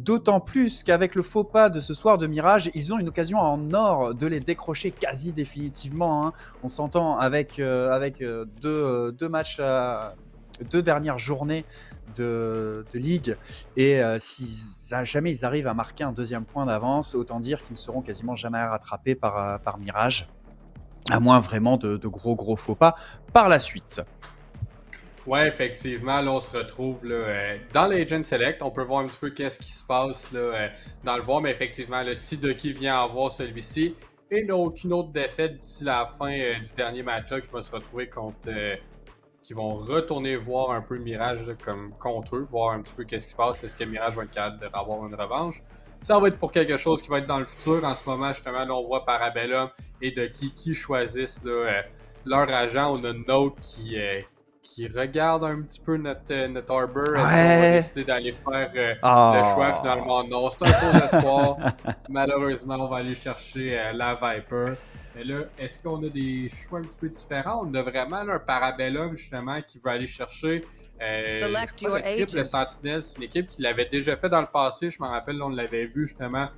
d'autant plus qu'avec le faux pas de ce soir de Mirage, ils ont une occasion en or de les décrocher quasi définitivement. Hein. On s'entend avec deux matchs, deux dernières journées de ligue, et si jamais ils arrivent à marquer un deuxième point d'avance, autant dire qu'ils ne seront quasiment jamais rattrapés par Mirage, à moins vraiment de gros faux pas par la suite. Ouais, effectivement, là, on se retrouve là, dans l'Agent Select. On peut voir un petit peu qu'est-ce qui se passe là, dans le voir, mais effectivement, là, si Ducky vient avoir celui-ci et n'a aucune autre défaite d'ici la fin du dernier match-up, qui va se retrouver contre. Qui vont retourner voir un peu Mirage là, comme contre eux, voir un petit peu qu'est-ce qui se passe. Est-ce que Mirage va être capable d'avoir une revanche? Ça va être pour quelque chose qui va être dans le futur. En ce moment, justement, là, on voit Parabellum et Ducky qui choisissent là, leur agent. On a Note qui regarde un petit peu notre Arbor. Est-ce qu'on va décider d'aller faire le choix finalement? Non, c'est un faux espoir. Malheureusement, on va aller chercher la Viper. Mais là, est-ce qu'on a des choix un petit peu différents? On a vraiment là, un Parabellum justement qui veut aller chercher le triple Sentinel. C'est une équipe qui l'avait déjà fait dans le passé. Je me rappelle, là, on l'avait vu justement.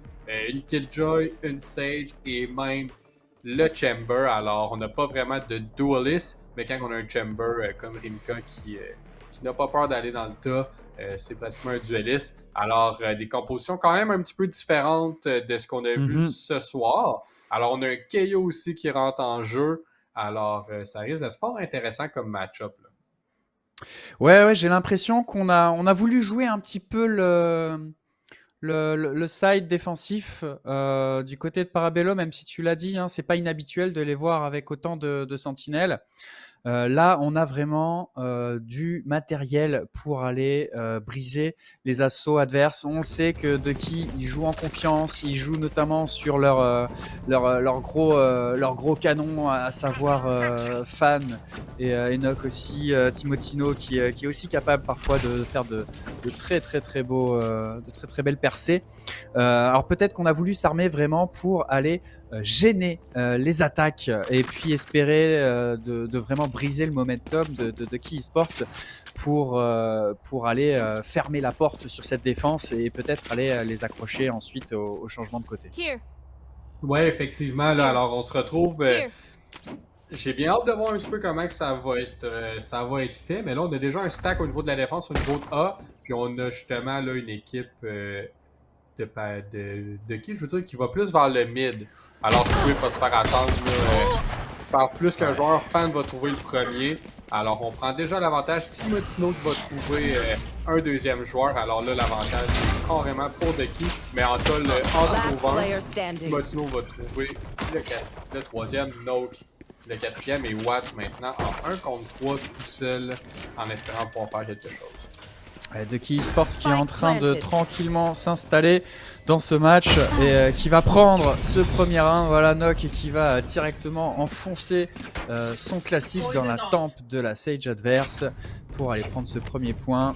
Une Killjoy, une Sage et même le Chamber. Alors, on n'a pas vraiment de duelist, mais quand on a un Chamber comme Rimka qui n'a pas peur d'aller dans le tas, c'est pratiquement un dueliste. Alors, des compositions quand même un petit peu différentes de ce qu'on a vu ce soir. Alors, on a un KO aussi qui rentre en jeu. Alors, ça risque d'être fort intéressant comme match-up. Là. Ouais, j'ai l'impression qu'on a voulu jouer un petit peu le side défensif du côté de Parabellum, même si tu l'as dit, hein, c'est pas inhabituel de les voir avec autant de sentinelles. Là, on a vraiment du matériel pour aller briser les assauts adverses. On sait que Ducky, ils jouent en confiance, ils jouent notamment sur leur gros canon, à savoir Fan et Enoch aussi, Timotino qui est aussi capable parfois de faire de très beaux, de très belles percées. Alors peut-être qu'on a voulu s'armer vraiment pour aller gêner les attaques et puis espérer de vraiment briser le momentum de Key Esports pour aller fermer la porte sur cette défense et peut-être aller les accrocher ensuite au changement de côté. Ouais, effectivement. Là, alors, on se retrouve... J'ai bien hâte de voir un petit peu comment que ça va être fait, mais là, on a déjà un stack au niveau de la défense, au niveau de A, puis on a justement là, une équipe de qui, je veux dire, qui va plus vers le mid. Alors, Swift va se faire attendre par plus qu'un joueur, Fan va trouver le premier. Alors, on prend déjà l'avantage. Timotino qui va trouver un deuxième joueur. Alors là, l'avantage est carrément pour Ducky. Mais en trouvant, Timotino va trouver le troisième, Noke le quatrième et Watt maintenant en 1 contre 3 tout seul en espérant pouvoir faire quelque chose. Ducky Esports qui est en train de tranquillement s'installer dans ce match et qui va prendre ce premier 1. Voilà, Nock qui va directement enfoncer son classique dans la tempe de la Sage adverse pour aller prendre ce premier point.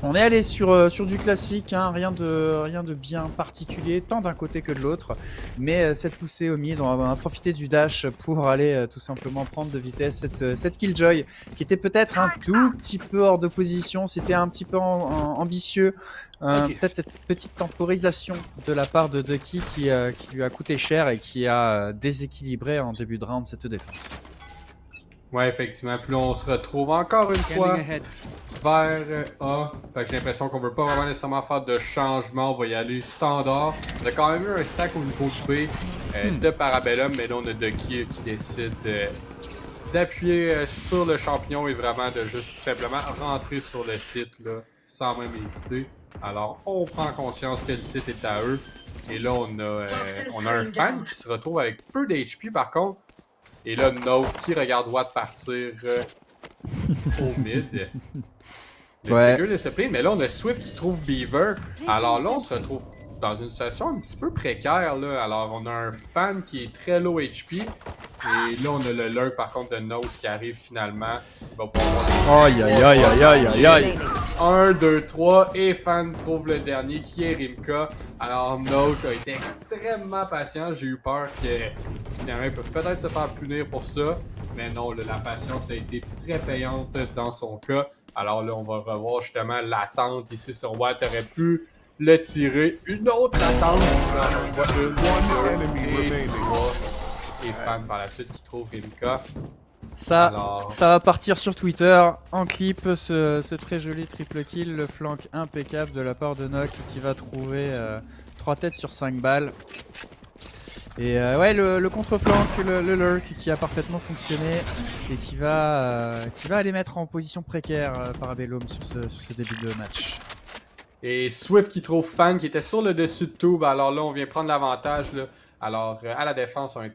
On est allé sur du classique, hein, rien de bien particulier, tant d'un côté que de l'autre. Mais cette poussée au mid, on va profiter du dash pour aller tout simplement prendre de vitesse cette Killjoy, qui était peut-être un tout petit peu hors de position, c'était un petit peu ambitieux. Peut-être cette petite temporisation de la part de Ducky qui lui a coûté cher et qui a déséquilibré en début de round cette défense. Ouais, effectivement. Puis là, on se retrouve encore une fois vers A. Fait que j'ai l'impression qu'on veut pas vraiment nécessairement faire de changement. On va y aller standard. On a quand même eu un stack au niveau de B de Parabellum, mais là, on a Ducky qui décide d'appuyer sur le champion et vraiment de juste tout simplement rentrer sur le site là, sans même hésiter. Alors, on prend conscience que le site est à eux. Et là, on a un fan qui se retrouve avec peu d'HP par contre. Et là, Note qui regarde Watt partir au mid. Le trigger de ce play. Mais là, on a Swift qui trouve Beaver. Alors là, on se retrouve dans une situation un petit peu précaire. Là. Alors, on a un fan qui est très low HP. Et là, on a le lurk par contre de Note qui arrive finalement. Il va pouvoir... Aïe. 1, 2, 3. Et fan trouve le dernier qui est Rimka. Alors, Note a été extrêmement patient. J'ai eu peur que finalement, il peut peut-être se faire punir pour ça. Mais non, là, la patience a été très payante dans son cas. Alors là, on va revoir justement l'attente ici sur Watt. Aurait pu le tirer. Une autre attente. On voit une, deux, et trois. Et Fan par la suite qui trouve Rimka. Ça va partir sur Twitter en clip, ce très joli triple kill, le flank impeccable de la part de Nock qui va trouver 3 têtes sur 5 balles. Et ouais, le contre-flank, le lurk qui a parfaitement fonctionné et qui va aller mettre en position précaire Parabellum sur ce début de match. Et Swift qui trouve Fan qui était sur le dessus de tout. Alors là, on vient prendre l'avantage. Alors, à la défense, un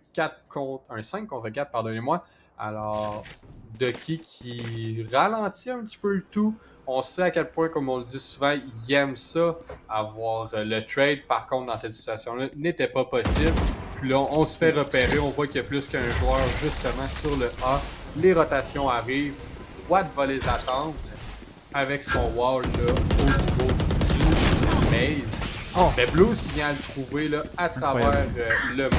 5 contre 4, pardonnez-moi. Alors, Ducky qui ralentit un petit peu le tout. On sait à quel point, comme on le dit souvent, il aime ça, avoir le trade. Par contre, dans cette situation-là, n'était pas possible. Puis là, on se fait repérer. On voit qu'il y a plus qu'un joueur justement sur le A. Les rotations arrivent. Watt va les attendre avec son wall là, au niveau du maze. Mais Blues qui vient le trouver là, à travers le mur.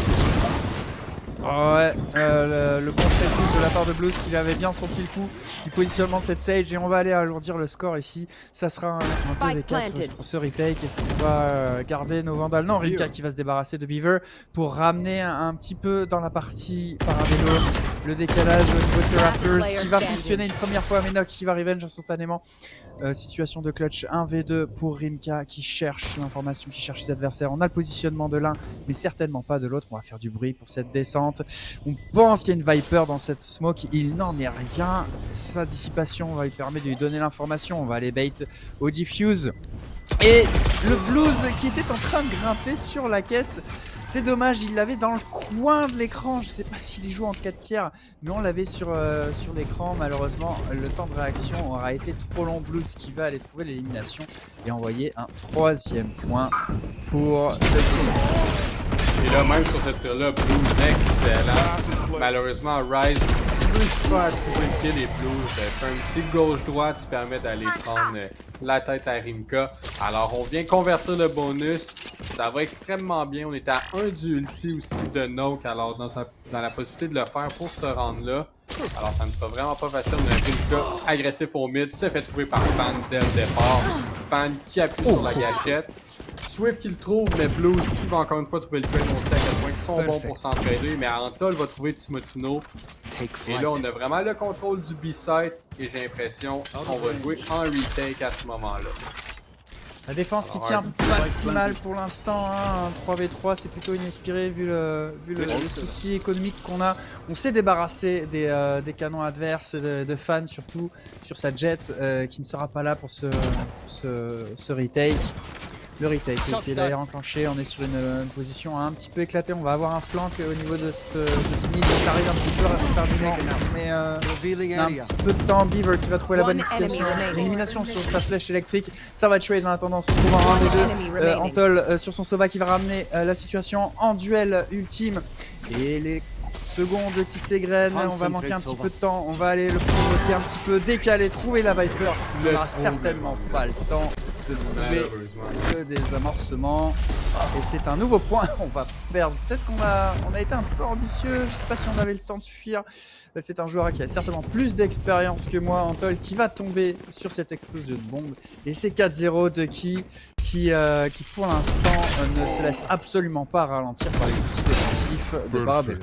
Ouais, le bon trade de la part de Blues qui avait bien senti le coup du positionnement de cette Sage et on va aller alourdir le score ici. Ça sera un 2v4 pour ce retake. Est-ce qu'on va garder nos Vandals? Non, Rimka qui va se débarrasser de Beaver pour ramener un petit peu dans la partie Parabellum le décalage au niveau de ces Raptors qui va fonctionner une première fois. Mais Nock qui va revenge instantanément. Situation de clutch 1v2 pour Rimka qui cherche l'information, qui cherche ses adversaires. On a le positionnement de l'un mais certainement pas de l'autre. On va faire du bruit pour cette descente. On pense qu'il y a une Viper dans cette smoke, il n'en est rien. Sa dissipation va lui permettre de lui donner l'information. On va aller bait au diffuse. Et le Blues qui était en train de grimper sur la caisse. C'est dommage, il l'avait dans le coin de l'écran. Je sais pas s'il y joue en 4 tiers, mais on l'avait sur l'écran. Malheureusement, le temps de réaction aura été trop long. Blues qui va aller trouver l'élimination et envoyer un 3e point pour le Blues. Et là, même sur ce tir-là, Blues excellent. Malheureusement, Rise plus pas à trouver le kill et Blues fait un petit gauche-droite qui permet d'aller prendre la tête à Rimka. Alors, on vient convertir le bonus. Ça va extrêmement bien. On est à 1 du ulti aussi de Nock. Alors, dans la possibilité de le faire pour se rendre là. Alors, ça ne sera vraiment pas facile. On a Rimka agressif au mid. Se fait trouver par Fan dès le départ. Fan qui appuie sur la gâchette. Swift qui le trouve, mais Blues qui va encore une fois trouver le trade. On sait à quel point ils sont bons pour s'entraider. Mais Antol va trouver Timotino. Et là, on a vraiment le contrôle du B-side. Et j'ai l'impression qu'on va jouer en retake à ce moment-là. La défense qui tient pas si mal pour l'instant, hein. Un 3v3 c'est plutôt inespéré vu le souci économique qu'on a. On s'est débarrassé des canons adverses, de Fan surtout sur sa jet qui ne sera pas là pour ce retake. Le retake qui est d'ailleurs enclenché, on est sur une position un petit peu éclatée, on va avoir un flank au niveau de ce mid, ça arrive un petit peu tardivement, mais un petit peu de temps. Beaver qui va trouver la bonne élimination sur sa flèche électrique, ça va tuer dans la tendance, on trouve un 1 des deux. Antol sur son Sova qui va ramener la situation en duel ultime et les secondes qui s'égrènent, on va manquer un petit peu de temps, on va aller le provoquer un petit peu, décaler, trouver la Viper, on n'aura certainement pas le temps de trouver le désamorcement et c'est un nouveau point. On va perdre, peut-être qu'on a été un peu ambitieux, je sais pas si on avait le temps de fuir. C'est un joueur qui a certainement plus d'expérience que moi, Antol, qui va tomber sur cette explosion de bombe et c'est 4-0 de qui pour l'instant ne se laisse absolument pas ralentir par les outils défensifs de Parabellum.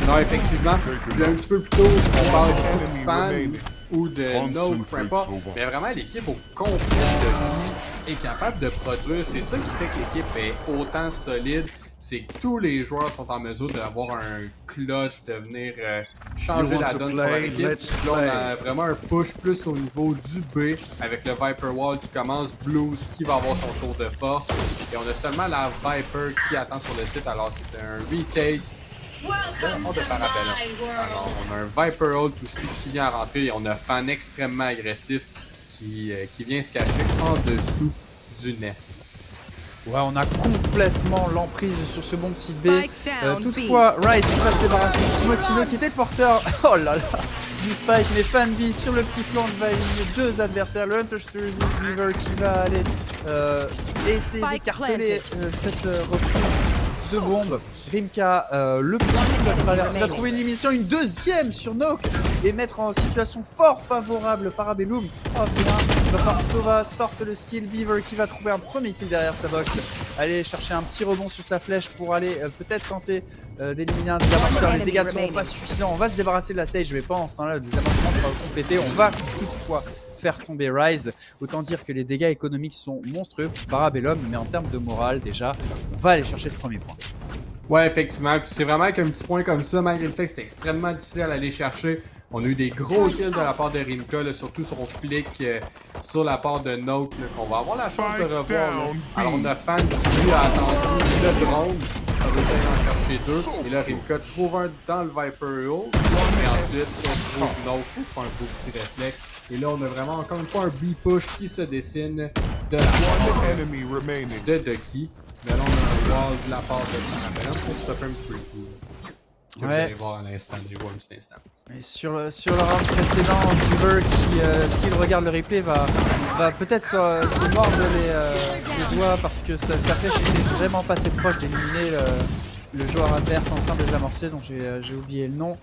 Non, effectivement, il y a un petit peu plus tôt, on parle de Fan ou de Nock, peu importe, mais vraiment l'équipe au complet de qui est capable de produire, c'est ça qui fait que l'équipe est autant solide, c'est que tous les joueurs sont en mesure d'avoir un clutch, de venir changer la donne pour l'équipe. Là, on a vraiment un push plus au niveau du B avec le Viper Wall qui commence, Blues qui va avoir son tour de force, et on a seulement la Viper qui attend sur le site, alors c'est un retake. De Parabellum. Alors, on a un Viper Ult aussi qui vient à rentrer et on a un Fan extrêmement agressif qui vient se cacher en dessous du nest. Ouais, on a complètement l'emprise sur ce bon petit B. Toutefois, Rice qui va se débarrasser de Timotino qui était porteur oh là là, du spike, mais Fan B sur le petit flanc va éliminer deux adversaires. Le Hunter Sturzy Beaver qui va aller essayer d'écarteler cette reprise de bombes. Rimka, le point qui va trouver une élimination, une deuxième sur Noke et mettre en situation fort favorable Parabellum. 3 v 1, il va falloir que Sova sorte le skill. Beaver qui va trouver un premier kill derrière sa box. Aller chercher un petit rebond sur sa flèche pour aller peut-être tenter d'éliminer un désamorceur. Les dégâts ne seront pas suffisants. On va se débarrasser de la Sage, mais pendant ce temps-là, le désamorcement sera complété. On va toutefois faire tomber Ryze. Autant dire que les dégâts économiques sont monstrueux pour Parabellum, mais en termes de morale, déjà, on va aller chercher ce premier point. Ouais, effectivement. Puis c'est vraiment qu'un petit point comme ça, malgré le fait que c'était extrêmement difficile à aller chercher. On a eu des gros kills de la part de Rimka, là, surtout son flic sur la part de Note, qu'on va avoir la chance de revoir. Là. Alors on a Fan qui lui a attendu le drone, a réussi à en chercher 2. Et là Rimka trouve un dans le Viper Hole. Et ensuite on trouve Note pour faire un beau petit réflexe. Et là on a vraiment encore une fois un B-push qui se dessine de la part de Ducky. Mais là on a un wall de la part de Parabellum pour stopper un petit peu le coup. Que vous allez voir à l'instant, je vois un petit instant. Et sur le round précédent, Beaver qui, s'il regarde le replay, va peut-être se mordre les doigts parce que sa flèche était vraiment pas assez proche d'éliminer le joueur adverse en train de désamorcer, donc j'ai oublié le nom.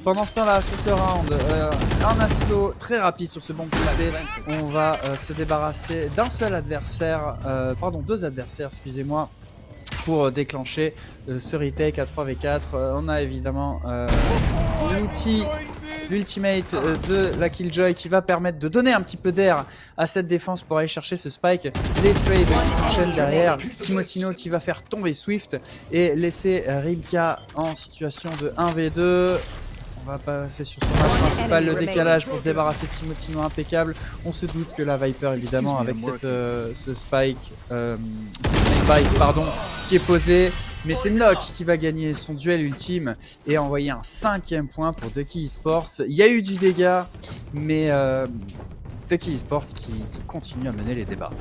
Pendant ce temps-là, sur ce round, un assaut très rapide sur ce bon côté. On va se débarrasser d'un seul adversaire, deux adversaires, excusez-moi, pour déclencher ce retake à 3v4. On a évidemment l'ultimate de la Killjoy qui va permettre de donner un petit peu d'air à cette défense pour aller chercher ce spike. Les trades qui s'enchaînent derrière. Timotino qui va faire tomber Swift et laisser Rimka en situation de 1v2. On va passer sur son match principal, le décalage pour se débarrasser de Timotino impeccable. On se doute que la Viper, évidemment, avec ce snake bite, qui est posé. Mais c'est Nock qui va gagner son duel ultime et envoyer un 5e point pour Ducky Esports. Il y a eu du dégât, mais Ducky Esports qui continue à mener les débats.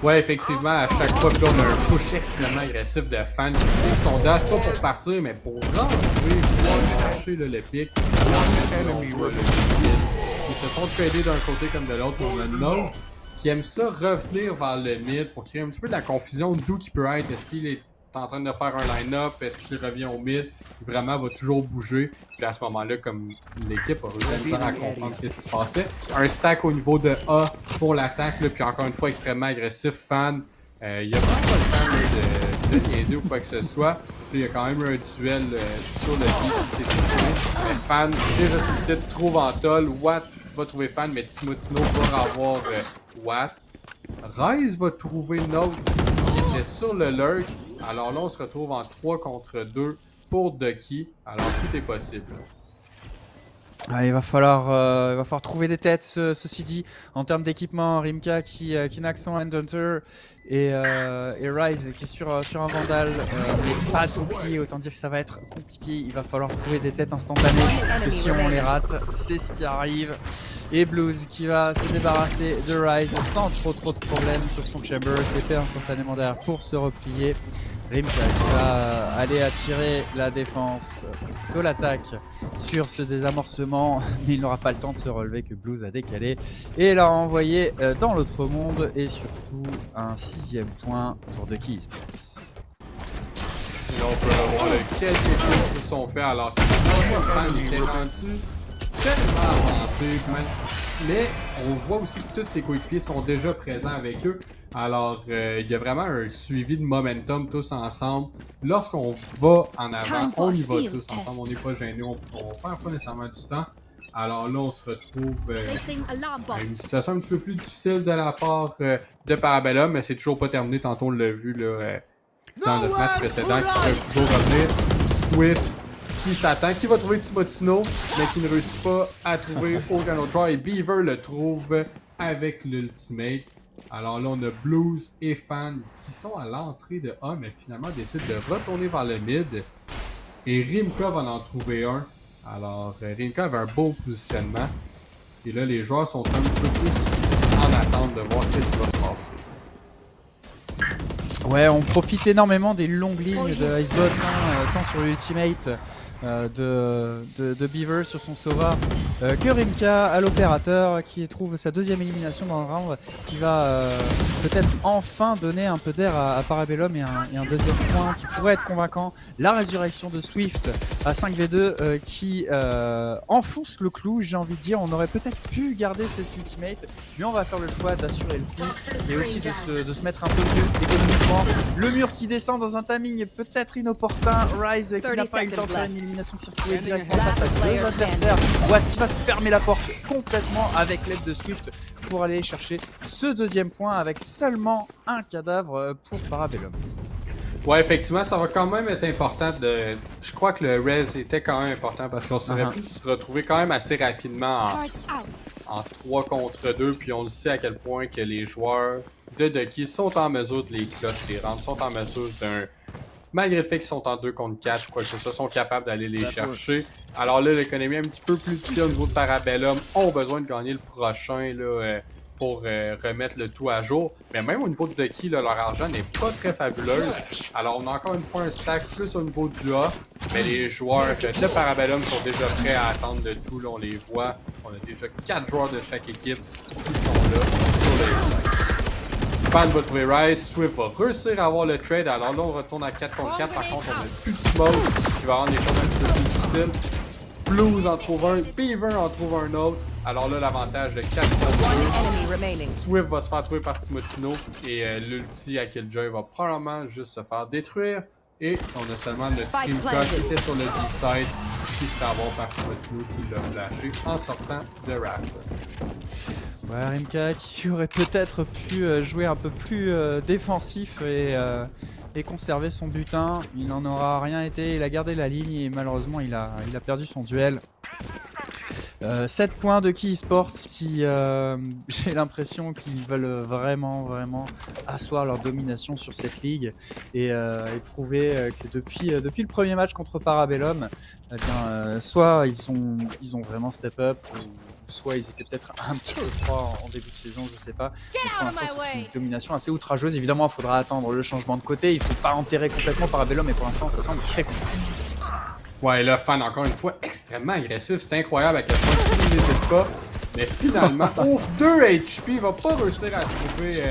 Ouais, effectivement, à chaque fois que on a un push extrêmement agressif de Fan qui fait son dash, pas pour partir, mais pour rentrer, pour aller chercher le pic. Ils se sont tradés d'un côté comme de l'autre. On a Note qui aime ça revenir vers le mid pour créer un petit peu de la confusion d'où il peut être. Est-ce qu'il est en train de faire un line-up? Est-ce qu'il revient au mid? Il vraiment va toujours bouger. Puis à ce moment-là, comme l'équipe a réussi à comprendre ce qui se passait. Un stack au niveau de A pour l'attaque, puis encore une fois extrêmement agressif. Fan, il y a vraiment pas le temps de niaiser ou quoi que ce soit. Puis il y a quand même eu un duel sur le beat qui s'est décidé. Mais Fan, déjà sur le site, trouve Antol. Watt va trouver Fan, mais Timotino va avoir Watt. Ryze va trouver Note qui était sur le lurk. Alors là, on se retrouve en 3 contre 2 pour Ducky. Alors tout est possible. Ah, il va falloir trouver des têtes, ceci dit. En termes d'équipement, Rimka qui naque son Endhunter et Ryze qui est sur un Vandal. Mais pas de bouclier, autant dire que ça va être compliqué. Il va falloir trouver des têtes instantanées. Ceci, on les rate. C'est ce qui arrive. Et Blues qui va se débarrasser de Ryze sans trop de problèmes sur son Chamber. Qui était instantanément derrière pour se replier. Rimka qui va aller attirer la défense de l'attaque sur ce désamorcement, mais il n'aura pas le temps de se relever que Blues a décalé et l'a envoyé dans l'autre monde et surtout un 6e point pour Ducky Esports. Là on peut voir quelques kills qui se sont faits, alors c'est vraiment Fan qui était rendu tellement avancé, mais on voit aussi que tous ses coéquipiers sont déjà présents avec eux. Alors, il y a vraiment un suivi de momentum tous ensemble. Lorsqu'on va en avant, on y va tous ensemble, on n'est pas gêné, on perd pas nécessairement du temps. Alors là, on se retrouve à une situation un petit peu plus difficile de la part de Parabellum, mais c'est toujours pas terminé. Tantôt, on l'a vu là, dans notre match précédent, qui peut toujours revenir. Swift qui s'attend, qui va trouver Timotino, mais qui ne réussit pas à trouver aucun autre joueur. Et Beaver le trouve avec l'ultimate. Alors là, on a Blues et Fan qui sont à l'entrée de A, mais finalement décident de retourner vers le mid. Et Rimka va en trouver un. Alors, Rimka avait un beau positionnement. Et là, les joueurs sont un peu plus en attente de voir qu'est-ce qui va se passer. Ouais, on profite énormément des longues lignes de Icebox, tant sur l'ultimate de Beaver sur son Sova que Rimka à l'opérateur qui trouve sa deuxième élimination dans le round, qui va peut-être enfin donner un peu d'air à Parabellum et un deuxième point qui pourrait être convaincant. La résurrection de Swift à 5v2 qui enfonce le clou, j'ai envie de dire. On aurait peut-être pu garder cette ultimate, mais on va faire le choix d'assurer le coup et aussi de se mettre un peu mieux économiquement. Le mur qui descend dans un timing peut-être inopportun. Ryze qui n'a pas eu le temps de faire une élimination qui s'est retrouvée directement face à deux adversaires. Watt qui va fermer la porte complètement avec l'aide de Swift pour aller chercher ce deuxième point avec seulement un cadavre pour Parabellum. Ouais, effectivement, ça va quand même être important de... Je crois que le res était quand même important parce qu'on serait pu se retrouver quand même assez rapidement en 3 contre 2, puis on le sait à quel point que les joueurs de Ducky sont en mesure de les clutch, les rounds, sont en mesure d'un... Malgré le fait qu'ils sont en 2 contre 4, quoi que ce soit, sont capables d'aller les chercher. Alors là, l'économie est un petit peu plus difficile au niveau de Parabellum, ont besoin de gagner le prochain, là... pour remettre le tout à jour. Mais même au niveau de Ducky, leur argent n'est pas très fabuleux. Alors on a encore une fois un stack plus au niveau du A, mais les joueurs de Parabellum sont déjà prêts à attendre le tout. Là, on les voit. On a déjà 4 joueurs de chaque équipe qui sont là sur le Fan va trouver Ryze, Swift va réussir à avoir le trade. Alors là, on retourne à 4 contre 4. Par contre, on a plus de smoke qui va rendre les choses un petit peu plus difficiles. Blues en trouve un, Beaver en trouve un autre. Alors là, l'avantage de 4 contre 2. Swift va se faire trouver par Timotino et l'ulti à Killjoy va probablement juste se faire détruire. Et on a seulement notre Rimka qui était sur le D-side qui se fait avoir par Timotino qui l'a flashé en sortant de Raph. Ouais, Rimka qui aurait peut-être pu jouer un peu plus défensif et conserver son butin. Il n'en aura rien été, il a gardé la ligne et malheureusement il a perdu son duel. 7 points de Key Esports qui, j'ai l'impression qu'ils veulent vraiment asseoir leur domination sur cette ligue et prouver que depuis le premier match contre Parabellum, eh bien, soit ils ont vraiment step up, ou soit ils étaient peut-être un petit peu froids en début de saison, je sais pas. Mais pour l'instant, c'est une domination assez outrageuse. Évidemment, il faudra attendre le changement de côté. Il faut pas enterrer complètement Parabellum, mais pour l'instant, ça semble très compliqué. Ouais, le fan, encore une fois, extrêmement agressif. C'est incroyable à quel point il n'hésite pas. Mais finalement, ouf, 2 HP, il va pas réussir à trouver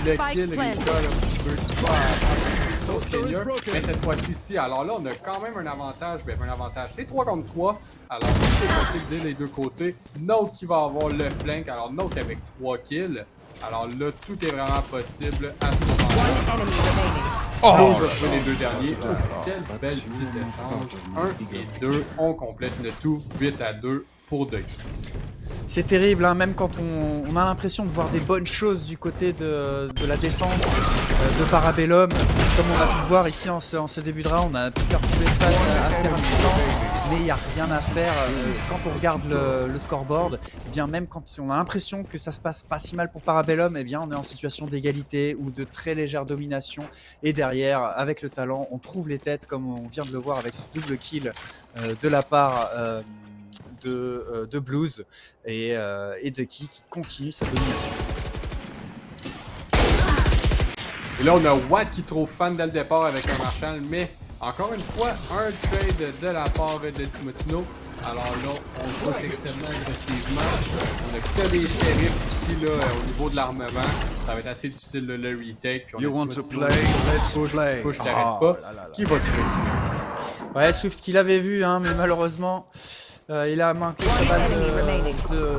le kill Rimka. Mais cette fois-ci, alors là, on a quand même un avantage. Ben, un avantage, c'est 3 contre 3. Alors, c'est possible des deux côtés. Note qui va avoir le flank. Alors, Note avec 3 kills. Alors là, tout est vraiment possible à ce moment-là. Oh, je vais trouver les deux derniers. Quel bel petit échange. 1 et 2, on complète le tout. 8 à 2 pour Ducky. C'est terrible, hein, même quand on a l'impression de voir des bonnes choses du côté de la défense de Parabellum. Comme on a pu le voir ici en ce début de round, on a pu faire tous les phases assez rapidement, mais il n'y a rien à faire. Quand on regarde le scoreboard, eh bien, même quand on a l'impression que ça se passe pas si mal pour Parabellum, eh bien, on est en situation d'égalité ou de très légère domination. Et derrière, avec le talent, on trouve les têtes, comme on vient de le voir avec ce double kill de la part de Blues et Ducky qui continue sa domination. Et là, on a Watt qui trouve fan dès le départ avec un Marshall, mais encore une fois, un trade de la part de Timotino. Alors là, on pousse extrêmement agressivement. On a que des shérifs aussi là, au niveau de l'armement. Ça va être assez difficile de le retake. Puis on a Timotino qui push, qui n'arrête pas, qui va tuer Swift. Ouais, Swift qui l'avait vu, hein, mais malheureusement... il a manqué sa balle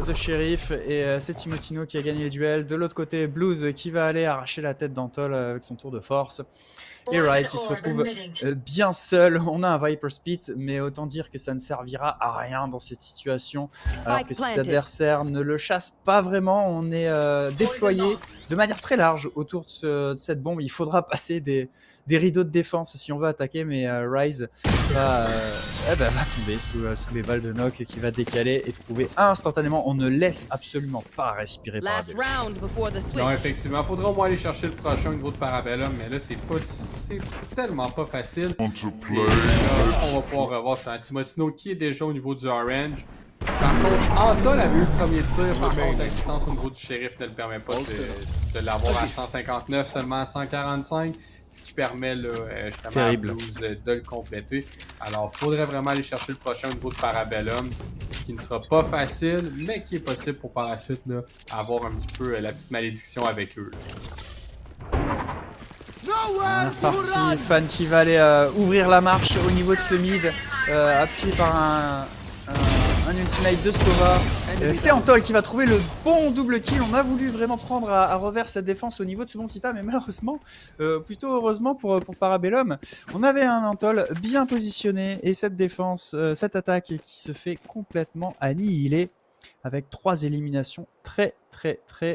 de shérif et c'est Timotino qui a gagné le duel. De l'autre côté, Blues qui va aller arracher la tête d'Antol avec son tour de force. Et Ryze qui se retrouve bien seul. On a un Viper Spit, mais autant dire que ça ne servira à rien dans cette situation. Alors que ses adversaires ne le chassent pas vraiment. On est déployé de manière très large autour de cette bombe. Il faudra passer des rideaux de défense si on veut attaquer, mais Ryze va tomber sous les balles de Nock qui va décaler et trouver instantanément. On ne laisse absolument pas respirer Parabellum. Non, effectivement, il faudra au moins aller chercher le prochain au niveau de Parabellum, mais là, c'est tellement pas facile. On va pouvoir revoir sur Timotino qui est déjà au niveau du orange. Par contre, Antol avait eu le premier tir, par contre, la distance au niveau du shérif ne le permet pas de l'avoir à 159, seulement à 145. Ce qui permet là, justement à Blues de le compléter. Alors, il faudrait vraiment aller chercher le prochain au niveau de Parabellum. qui ne sera pas facile, mais qui est possible pour par la suite là, avoir un petit peu la petite malédiction avec eux. Parti Fan qui va aller ouvrir la marche au niveau de ce mid, appuyé par un ultimate de Sova. C'est Antol qui va trouver le bon double kill. On a voulu vraiment prendre à revers cette défense au niveau de ce bon Tita, mais malheureusement, plutôt heureusement pour Parabellum, on avait un Antol bien positionné et cette défense, cette attaque qui se fait complètement annihiler avec 3 éliminations très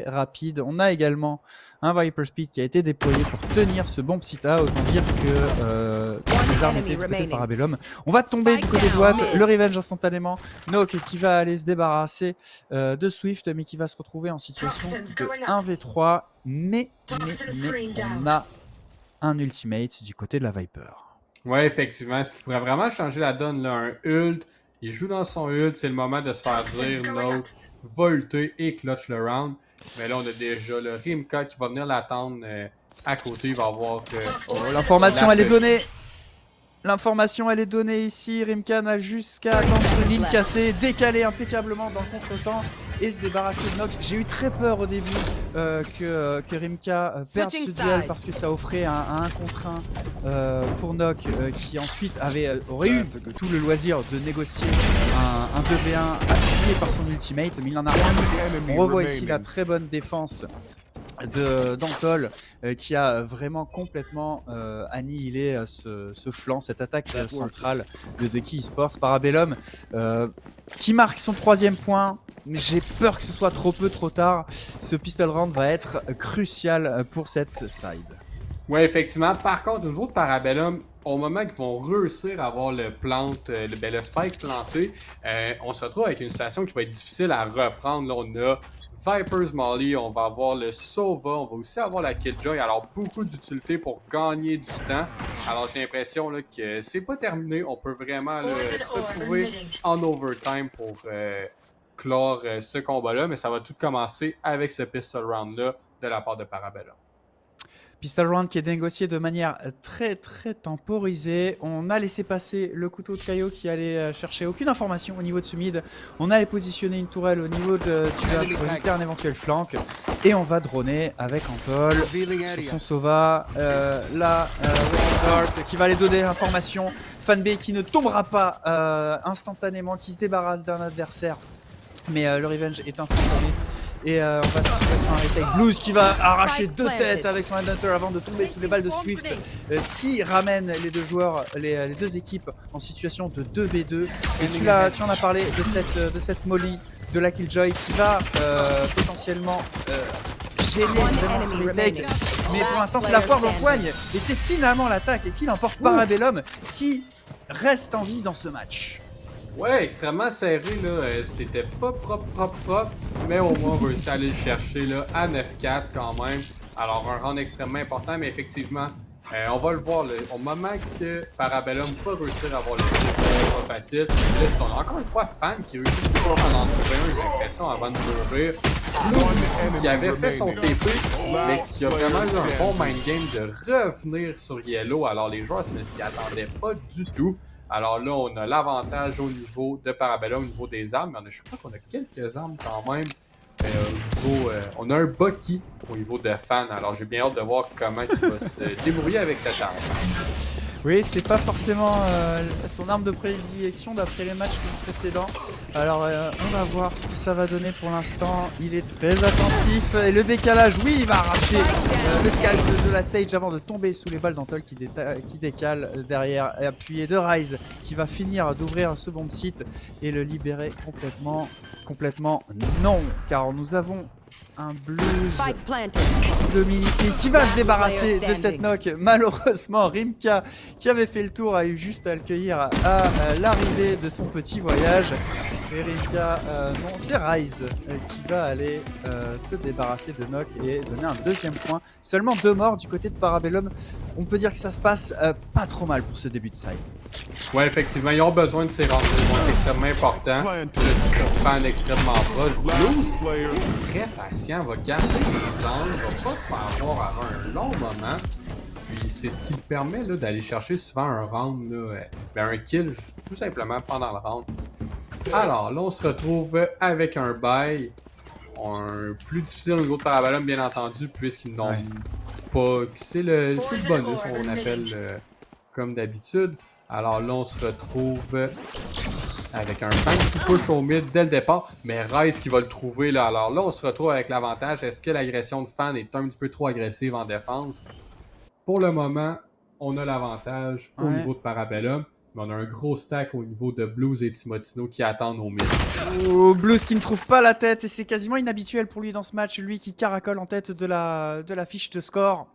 rapides. On a également un Viper Speed qui a été déployé pour tenir ce bon Psita. Autant dire que les armes étaient du côté de Parabellum. On va tomber du côté de Watt, le Revenge instantanément. Nock qui va aller se débarrasser de Swift, mais qui va se retrouver en situation de 1v3. Mais on a un ultimate du côté de la Viper. Ouais, effectivement, ce qui pourrait vraiment changer la donne, là, un ult. Il joue dans son ult, c'est le moment de se faire dire Nock va ulter et clutch le round. Mais là, on a déjà le Rimka qui va venir l'attendre à côté. Il va avoir l'information, elle est donnée. L'information, elle est donnée ici. Rimka a jusqu'à attendre une ligne cassée, décaler impeccablement dans le contre-temps et se débarrasser de Nox. J'ai eu très peur au début que Rimka perde ce duel parce que ça offrait un 1 contre 1 pour Nock qui ensuite aurait eu tout le loisir de négocier un 2v1 appuyé par son ultimate, mais il en a rien eu. On revoit ici la très bonne défense d'Antol qui a vraiment complètement annihilé ce flanc, cette attaque centrale de Key Esports. Parabellum qui marque son 3e point, mais j'ai peur que ce soit trop peu, trop tard. Ce pistol round va être crucial pour cette side. Ouais, effectivement. Par contre, au niveau de Parabellum, au moment qu'ils vont réussir à avoir le spike planté, on se retrouve avec une situation qui va être difficile à reprendre. Là, on a Viper's Molly, on va avoir le Sova, on va aussi avoir la Killjoy. Alors, beaucoup d'utilité pour gagner du temps. Alors, j'ai l'impression là, que c'est pas terminé. On peut vraiment là, se retrouver en overtime pour clore ce combat-là. Mais ça va tout commencer avec ce pistol round-là de la part de Parabellum. Pistol round qui est négocié de manière très temporisée. On a laissé passer le couteau de Kaio qui allait chercher aucune information au niveau de ce mid. On allait positionner une tourelle au niveau de Tuva pour éviter un éventuel flank. Et on va droner avec Antol sur son Sova. Là, qui va aller donner l'information. Fanbay qui ne tombera pas instantanément, qui se débarrasse d'un adversaire. Mais le revenge est instantané. Et on va se retrouver sur un retake. Blues qui va arracher 2 têtes avec son Headhunter avant de tomber sous les balles de Swift. Ce qui ramène les deux joueurs, les deux équipes en situation de 2v2. Et tu en as parlé de cette Molly de la Killjoy qui va potentiellement gêner vraiment ce retake. Mais pour l'instant c'est la foire d'empoigne. Et c'est finalement l'attaque et qui l'emporte Parabellum qui reste en vie dans ce match. Ouais, extrêmement serré, là. C'était pas propre, mais au moins on va réussir à aller le chercher là, à 9-4 quand même. Alors, un round extrêmement important, mais effectivement, on va le voir. Là, au moment que Parabellum va réussir à avoir le kill, c'est pas facile. Là, on a encore une fois Fan qui réussit toujours à en trouver un, j'ai l'impression, avant de mourir. Blue qui avait fait son TP, mais qui a vraiment eu un bon mind game de revenir sur Yellow. Alors, les joueurs ne s'y attendaient pas du tout. Alors là, on a l'avantage au niveau de Parabellum, au niveau des armes. Mais je crois qu'on a quelques armes quand même. On a un Bucky au niveau de Fan. Alors j'ai bien hâte de voir comment il va se débrouiller avec cette arme. Oui, c'est pas forcément son arme de prédilection d'après les matchs précédents. Alors on va voir ce que ça va donner pour l'instant. Il est très attentif. Et le décalage, oui, il va arracher le scalp de la Sage avant de tomber sous les balles d'Antol qui décale derrière. Et appuyé de Rise qui va finir d'ouvrir ce bomb site et le libérer complètement non. Car nous avons un Blues Dominique qui va se débarrasser de cette knock. Malheureusement, Rimka qui avait fait le tour a eu juste à le cueillir à l'arrivée de son petit voyage. Et Rimka, non, c'est Rise qui va aller se débarrasser de knock et donner un 2e point. Seulement 2 morts du côté de Parabellum. On peut dire que ça se passe pas trop mal pour ce début de side. Ouais, effectivement, ils ont besoin de ces rendez-vous extrêmement importants. Fan extrêmement proche. Blues, très patient, va garder les angles, va pas se faire avoir avant un long moment. Puis c'est ce qui lui permet d'aller chercher souvent un round, un kill tout simplement pendant le round. Alors, là, on se retrouve avec un bail. Plus difficile au niveau de Parabellum, bien entendu, puisqu'ils n'ont pas... C'est le bonus, on appelle comme d'habitude. Alors là, on se retrouve avec un Fan qui push au mid dès le départ, mais Ryze qui va le trouver là. Alors là, on se retrouve avec l'avantage. Est-ce que l'agression de Fan est un petit peu trop agressive en défense? Pour le moment, on a l'avantage au niveau de Parabellum, mais on a un gros stack au niveau de Blues et Timotino qui attendent au mid. Oh, Blues qui ne trouve pas la tête, et c'est quasiment inhabituel pour lui dans ce match, lui qui caracole en tête de la fiche de score.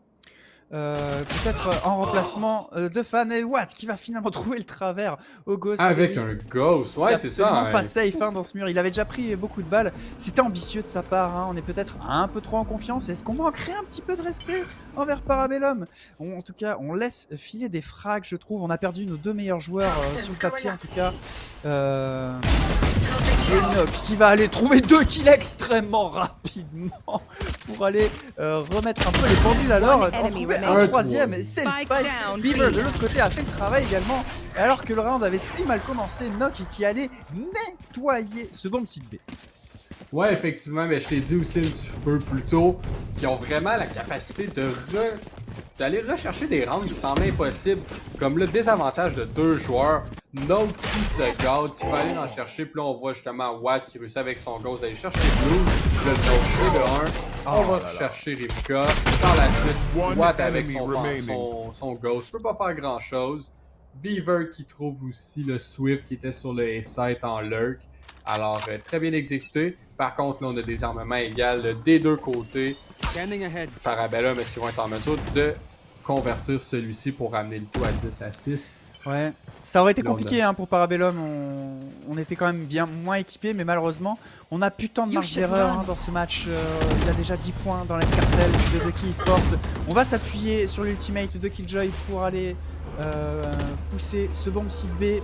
Peut-être en remplacement de Fan, et Watt qui va finalement trouver le travers au Ghost. Avec un Ghost, ouais, c'est ça. Absolument pas safe dans ce mur. Il avait déjà pris beaucoup de balles. C'était ambitieux de sa part. On est peut-être un peu trop en confiance. Est-ce qu'on manquerait un petit peu de respect envers Parabellum? En tout cas, on laisse filer des frags, je trouve. On a perdu nos 2 meilleurs joueurs sur le papier, en tout cas. Enoch qui va aller trouver 2 kills extrêmement rapidement pour aller remettre un peu les pendules à l'heure. En trouver un troisième, c'est le Spike. Beaver de l'autre côté a fait le travail également. Alors que le round avait si mal commencé, Enoch qui allait nettoyer ce bomb site B. Ouais, effectivement, mais je t'ai dit aussi un petit peu plus tôt qu'ils ont vraiment la capacité d'aller rechercher des rounds qui semblaient impossibles, comme le désavantage de 2 joueurs. Note qui se garde, qui va aller en chercher, puis là on voit justement Watt qui réussit avec son Ghost d'aller chercher Blue, le Note de 1, on va chercher Rivka, par la suite Watt avec son Ghost, peut pas faire grand chose. Beaver qui trouve aussi le Swift qui était sur le A-site en lurk. Alors, très bien exécuté. Par contre, là, on a des armements égaux des deux côtés. Parabellum, est-ce qu'ils vont être en mesure de convertir celui-ci pour ramener le tout à 10 à 6? Ouais, ça aurait été compliqué pour Parabellum. On était quand même bien moins équipés, mais malheureusement, on a plus tant de marge d'erreur dans ce match. Il a déjà 10 points dans l'escarcelle de Ducky Esports. On va s'appuyer sur l'ultimate de Killjoy pour aller pousser ce bomb site B.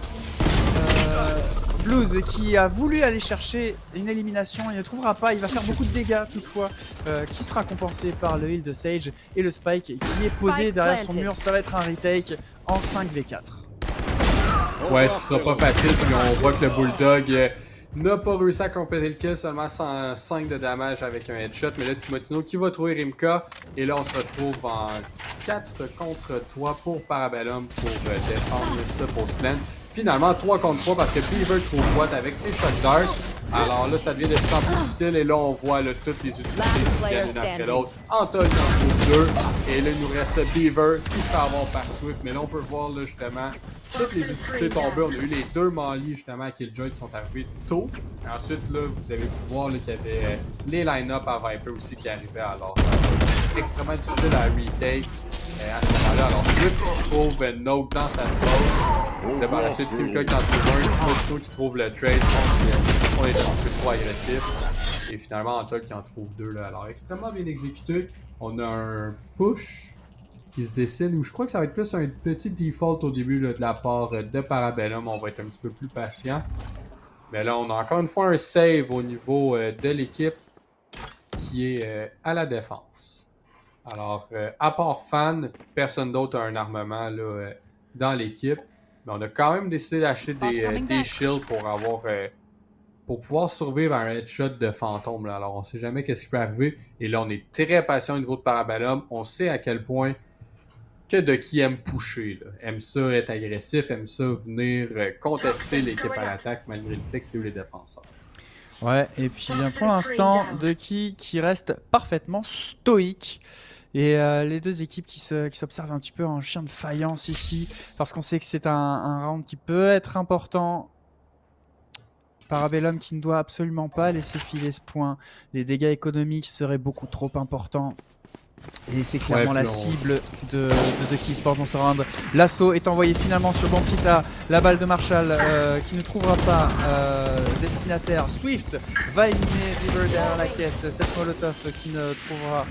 Blues qui a voulu aller chercher une élimination, il ne trouvera pas, il va faire beaucoup de dégâts toutefois, qui sera compensé par le heal de Sage et le Spike qui est posé derrière son mur. Ça va être un retake en 5v4. Ouais, ce qui sera pas facile, puis on voit que le Bulldog n'a pas réussi à compléter le kill, seulement 105 de damage avec un headshot, mais là Timotino qui va trouver Rimka, et là on se retrouve en 4 contre 3 pour Parabellum pour défendre ce post plan. Finalement 3 contre 3 parce que Beaver trouve Watt avec ses shots d'arc. Alors là ça devient de plus en plus difficile et là on voit là, toutes les utilités qui viennent l'une après l'autre. Antol qui en trouve 2 et là il nous reste Beaver qui se fait avoir par Swift, mais là on peut voir là justement toutes les utilités tombées. On a eu les 2 Molly justement à Killjoy qui sont arrivés tôt. Et ensuite là vous avez pu voir là, qu'il y avait les line-up à Viper aussi qui arrivaient. Alors extrêmement difficile à retake à ce moment-là. Alors Swift qui trouve Note dans sa smoke. Là par la suite Rimka qui en trouve un, Timotino qui trouve le trade. On est un peu trop agressif. Et finalement Antol qui en trouve 2 là. Alors extrêmement bien exécuté. On a un push qui se dessine, ou je crois que ça va être plus un petit default au début là, de la part de Parabellum. On va être un petit peu plus patient. Mais là, on a encore une fois un save au niveau de l'équipe qui est à la défense. Alors, à part Fan, personne d'autre a un armement là, dans l'équipe. Mais on a quand même décidé d'acheter des shields pour avoir... pour pouvoir survivre à un headshot de fantôme. Là. Alors, on sait jamais qu'est-ce qui peut arriver. Et là, on est très patient au niveau de Parabellum. On sait à quel point que Ducky aime pusher. Là. Aime ça être agressif, aime ça venir contester l'équipe à l'attaque malgré le fait que c'est eux les défenseurs. Ouais, et puis bien pour l'instant, Ducky qui reste parfaitement stoïque. Et les deux équipes qui s'observent un petit peu en chien de faïence ici, parce qu'on sait que c'est un round qui peut être important. Parabellum qui ne doit absolument pas laisser filer ce point. Les dégâts économiques seraient beaucoup trop importants. Et c'est clairement la cible de Ducky Esports dans ce round. L'assaut est envoyé finalement sur Bonsita. La balle de Marshall qui ne trouvera pas destinataire. Swift va éliminer River derrière la caisse. Cette Molotov qui ne trouvera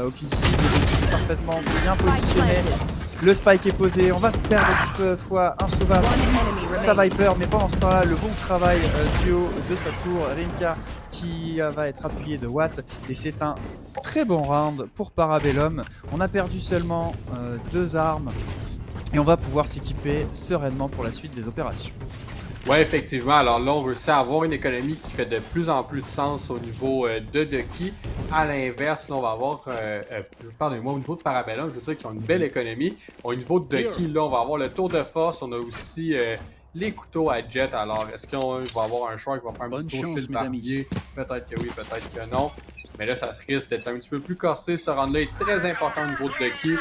aucune cible. Parfaitement bien positionné. Le spike est posé, on va perdre toutefois un sauvage, sa Viper, mais pendant ce temps-là, le bon travail du haut de sa tour, Rimka qui va être appuyé de Watt, et c'est un très bon round pour Parabellum. On a perdu seulement 2 armes, et on va pouvoir s'équiper sereinement pour la suite des opérations. Ouais, effectivement. Alors là, on réussit à avoir une économie qui fait de plus en plus de sens au niveau de Ducky. À l'inverse, là, on va avoir, pardonnez-moi, au niveau de Parabellum, je veux dire qu'ils ont une belle économie. Au niveau de Ducky, là, on va avoir le tour de force. On a aussi les couteaux à jet. Alors, est-ce qu'on va avoir un choix qui va faire un petit tour chez le barbier? Peut-être que oui, peut-être que non. Mais là, ça risque d'être un petit peu plus corsé. Ce round-là est très important au niveau de Ducky.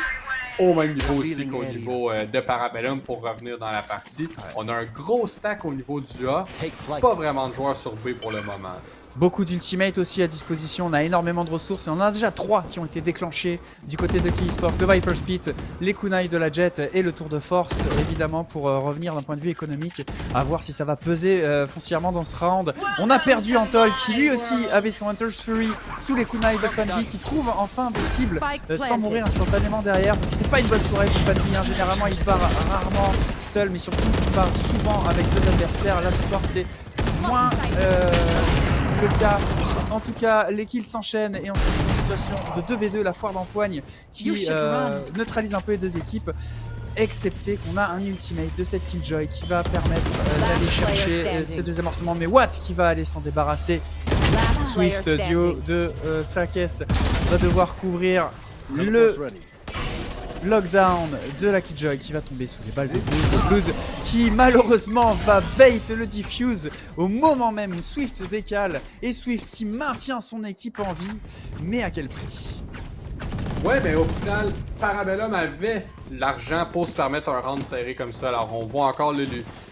Au même niveau aussi qu'au niveau de Parabellum pour revenir dans la partie. On a un gros stack au niveau du A. Pas vraiment de joueurs sur B pour le moment. Beaucoup d'ultimates aussi à disposition, on a énormément de ressources et on en a déjà 3 qui ont été déclenchés du côté de Key Sports, le Viper Spit, les kunai de la Jet et le tour de force évidemment pour revenir d'un point de vue économique, à voir si ça va peser foncièrement dans ce round. On a perdu Antol qui lui aussi avait son Hunter's Fury sous les kunai de Fanby qui trouve enfin des cibles sans mourir instantanément derrière parce que c'est pas une bonne soirée pour Fanby, hein. Généralement il part rarement seul mais surtout il part souvent avec 2 adversaires. Là ce soir c'est moins le cas. En tout cas, les kills s'enchaînent et on se retrouve dans une situation de 2v2, la foire d'empoigne qui neutralise un peu les 2 équipes. Excepté qu'on a un ultimate de cette Killjoy qui va permettre d'aller chercher ces 2 amorcements. Mais Watt qui va aller s'en débarrasser. Swift, duo de sa caisse, va devoir couvrir le lockdown de la Killjoy qui va tomber sous les balles de Blues qui malheureusement va bait le diffuse au moment même où Swift décale et Swift qui maintient son équipe en vie, mais à quel prix? Ouais, mais au final, Parabellum avait l'argent pour se permettre un round serré comme ça. Alors on voit encore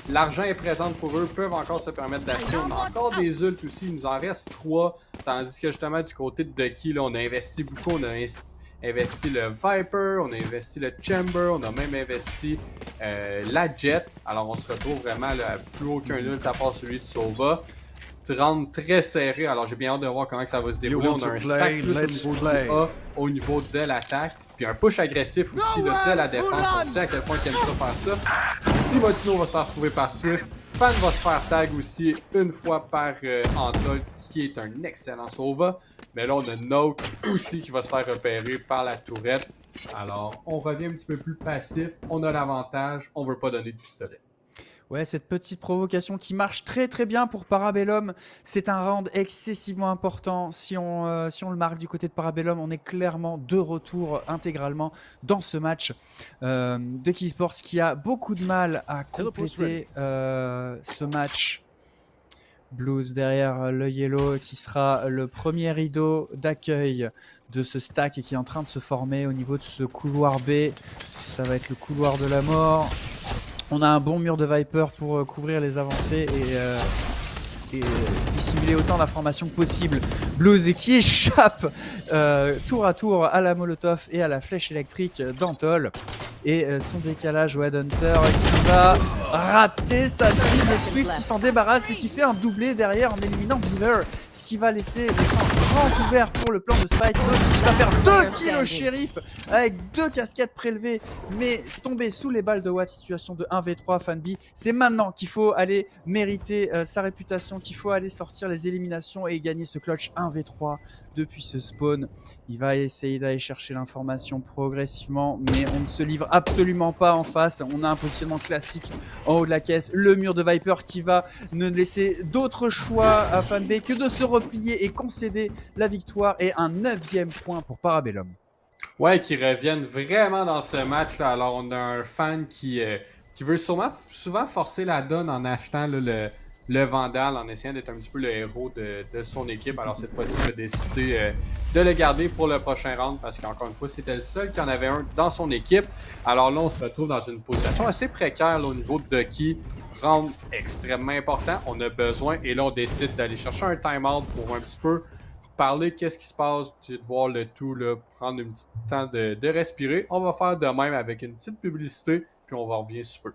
l'argent est présent pour eux, peuvent encore se permettre d'acheter. On a encore des ults aussi, il nous en reste 3, tandis que justement du côté de Ducky, là, on a investi beaucoup, on a investi le Viper, on a investi le Chamber, on a même investi la Jet. Alors on se retrouve vraiment là, à plus aucun ult à part celui de Sova. Round très serré, alors j'ai bien hâte de voir comment ça va se dérouler. On a un stack plus au niveau du A, au niveau de l'attaque, puis un push agressif aussi de la défense. On sait à quel point il aime ça faire ça. Timotino va se faire retrouver par Swift. Fan va se faire tag aussi une fois par Antol, qui est un excellent Sova. Mais là, on a Note aussi qui va se faire repérer par la tourette. Alors, on revient un petit peu plus passif. On a l'avantage. On veut pas donner de pistolet. Ouais, cette petite provocation qui marche très très bien pour Parabellum. C'est un round excessivement important. Si on le marque du côté de Parabellum, on est clairement de retour intégralement dans ce match de Key Sports qui a beaucoup de mal à compléter ce match. Blues derrière le Yellow qui sera le premier rideau d'accueil de ce stack et qui est en train de se former au niveau de ce couloir B. Ça va être le couloir de la mort. On a un bon mur de Viper pour couvrir les avancées et dissimuler autant d'informations que possible. Blues qui échappe tour à tour à la Molotov et à la flèche électrique d'Antol. Et son décalage au Headhunter qui va rater sa cible. Swift qui s'en débarrasse et qui fait un doublé derrière en éliminant Beaver. Ce qui va laisser le champ grand ouvert pour le plan de Spike. Qui va faire 2 kills au shérif avec 2 casquettes prélevées. Mais tomber sous les balles de Watt, situation de 1v3 Fanby. C'est maintenant qu'il faut aller mériter sa réputation, qu'il faut aller sortir les éliminations et gagner ce clutch 1v3 depuis ce spawn. Il va essayer d'aller chercher l'information progressivement, mais on ne se livre absolument pas en face. On a un positionnement classique en haut de la caisse. Le mur de Viper qui va ne laisser d'autre choix à Fanbay que de se replier et concéder la victoire. Et un 9e point pour Parabellum. Ouais, qui reviennent vraiment dans ce match-là. Alors, on a un fan qui veut souvent forcer la donne en achetant là, le Vandal, en essayant d'être un petit peu le héros de son équipe. Alors, cette fois-ci, il a décidé de le garder pour le prochain round parce qu'encore une fois, c'était le seul qui en avait un dans son équipe. Alors là, on se retrouve dans une position assez précaire là, au niveau de Ducky. Round extrêmement important. On a besoin et là, on décide d'aller chercher un time-out pour un petit peu parler qu'est-ce qui se passe, de voir le tout, là, prendre un petit temps de respirer. On va faire de même avec une petite publicité, puis on va revenir sous peu.